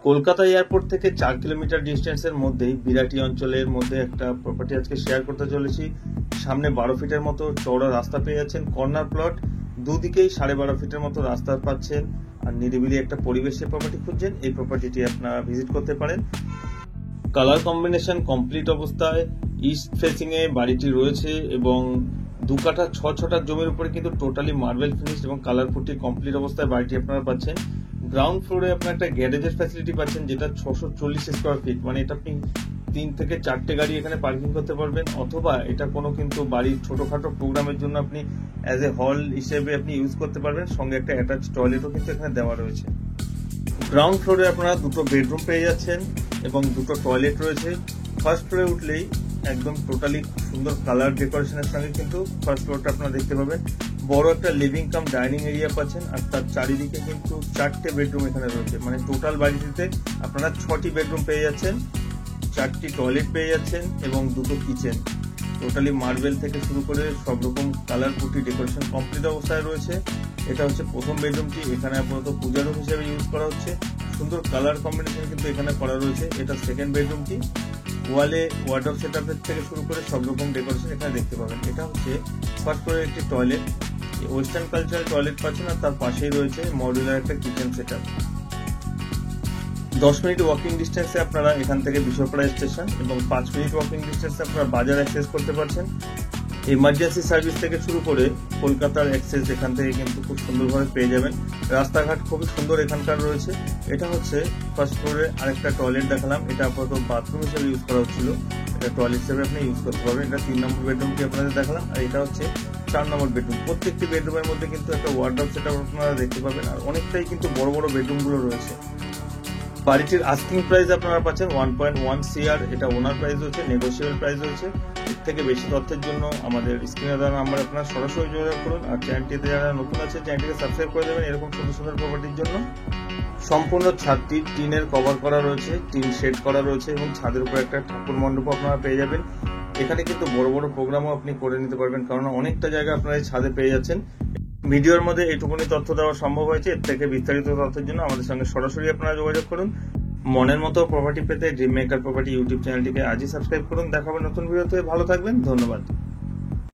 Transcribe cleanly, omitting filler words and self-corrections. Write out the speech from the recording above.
Kolkata airport থেকে 4 kilometre ডিস্টেন্সের মধ্যেই বিরাটি অঞ্চলের মধ্যে একটা প্রপার্টি আজকে শেয়ার করতে চলেছি। সামনে 12 ফিটের মতো চওড়া রাস্তা পেয়ে যাচ্ছেন, কর্নার প্লট, দুদিকেই 12.5 ফিটের মতো রাস্তা পাচ্ছেন, আর নিরিবিলি একটা পরিবেশে প্রপার্টি খুঁজছেন, এই প্রপার্টিটি আপনারা ভিজিট করতে পারেন। কালার কম্বিনেশন কমপ্লিট অবস্থায় ইস্ট ফেসিং এ বাড়িটি রয়েছে এবং 2 কাঠা 6 ছটার জমির উপরে কিন্তু টোটালি মার্বেল ফিনিশ এবং কালার পুটি কমপ্লিট অবস্থায় বাড়িটি আপনারা পাচ্ছেন। গ্রাউন্ড ফ্লোরে আপনার একটা গ্যারেজের ফ্যাসিলিটি পাচ্ছেন, যেটা 640 স্কোয়ার ফিট, মানে এটা আপনি 3 থেকে 4টে গাড়ি এখানে পার্কিং করতে পারবেন, অথবা এটা কোনো কিন্তু বাড়ির ছোটখাটো প্রোগ্রামের জন্য আপনি অ্যাজ এ হল হিসেবে আপনি ইউজ করতে পারবেন। সঙ্গে একটা অ্যাটাচ টয়লেটও কিন্তু এখানে দেওয়া রয়েছে। গ্রাউন্ড ফ্লোরে আপনারা 2টো বেডরুম পেয়ে যাচ্ছেন এবং 2টো টয়লেট রয়েছে। ফার্স্ট ফ্লোরে উঠলেই একদম টোটালি সুন্দর কালার ডেকোরেশনের সঙ্গে কিন্তু ফার্স্ট ফ্লোরটা আপনারা দেখতে পাবেন। বড় একটা লিভিং কাম ডাইনিং এরিয়া পাচ্ছেন, আর তার চারিদিকে কিন্তু 4টে বেডরুম এখানে রয়েছে, মানে টোটাল বাড়িটিতে আপনারা 6টি বেডরুম পেয়ে যাচ্ছেন, 4টি টয়লেট পেয়ে যাচ্ছেন এবং 2টো কিচেন। টোটালি মার্বেল থেকে শুরু করে সব রকম কালার পুটি ডেকোরেশন কমপ্লিট অবস্থায় রয়েছে। এটা হচ্ছে প্রথম বেডরুমটি, এখানে আপাতত পূজার রুম হিসেবে ইউজ করা হচ্ছে। সুন্দর কালার কম্বিনেশন কিন্তু এখানে করা রয়েছে। এটা সেকেন্ড বেডরুমটি, ওয়ালে ওয়ার্ডরোব সেটআপের থেকে শুরু করে সব রকম ডেকোরেশন এখানে দেখতে পাবেন। এটা হচ্ছে ফার্স্ট ফ্লোরের একটি টয়লেট, ওয়েস্টার্ন কালচারাল টয়লেট পাচ্ছেন, আর তার পাশেই রয়েছে মডিউলার একটা কিচেন সেটআপ। 10 মিনিট ওয়াকিং ডিস্টেন্সে আপনারা এখান থেকে বিশ্বপাড়া স্টেশন এবং 5 মিনিট ওয়াকিং ডিস্টেন্সে আপনারা বাজার অ্যাক্সেস করতে পারছেন। ইমার্জেন্সি সার্ভিস থেকে শুরু করে কলকাতার অ্যাক্সেস এখান থেকে কিন্তু খুব সুন্দরভাবে পেয়ে যাবেন। রাস্তাঘাট খুবই সুন্দর এখানকার রয়েছে। এটা হচ্ছে ফার্স্ট ফ্লোরে আরেকটা টয়লেট দেখালাম, এটা আপাতত বাথরুম হিসেবে ইউজ করা হচ্ছিল, এটা টয়লেট হিসেবে আপনি ইউজ করতে পারবেন। এটা 3 নম্বর বেডরুমটি আপনাদের দেখালাম, আর এটা হচ্ছে 4 নম্বর বেডরুম। প্রত্যেকটি বেডরুমের মধ্যে কিন্তু একটা ওয়ার্ডরোব সেটআপ আপনারা দেখতে পাবেন, আর অনেকটাই কিন্তু বড় বড় বেডরুমগুলো রয়েছে। বাড়িটির আস্কিং প্রাইস আপনারা পাচ্ছেন 1.1 CR, এটা ওনার প্রাইস হচ্ছে, নেগোসিয়েবল প্রাইস হচ্ছে। এর থেকে বেশি তথ্যের জন্য আমাদের স্ক্রিনে দেওয়া নাম্বার আপনারা সরাসরি যোগাযোগ করুন, আর চ্যানেলটিতে যারা নতুন আছে চ্যানেলটিকে সাবস্ক্রাইব করে দেবেন এরকম সুন্দর সুন্দর প্রপার্টির জন্য। সম্পূর্ণ ছাদটি টিনের কভার করা রয়েছে, টিন শেড করা রয়েছে এবং ছাদের উপর একটা ঠাকুর মণ্ডপ আপনারা পেয়ে যাবেন। এখানে কিন্তু বড় বড় প্রোগ্রামও আপনি করে নিতে পারবেন, কারণ অনেকটা জায়গা আপনারা এই ছাদে পেয়ে যাচ্ছেন। ভিডিওর মধ্যে এইটুকুনি তথ্য দেওয়া সম্ভব হয়েছে, এর থেকে বিস্তারিত তথ্যের জন্য আমাদের সঙ্গে সরাসরি আপনারা যোগাযোগ করুন। মনের মতো প্রপার্টি পেতে ড্রিম মেকার প্রপার্টি ইউটিউব চ্যানেলটিকে আজই সাবস্ক্রাইব করুন। দেখা হবে নতুন ভিডিওতে, ভালো থাকবেন, ধন্যবাদ।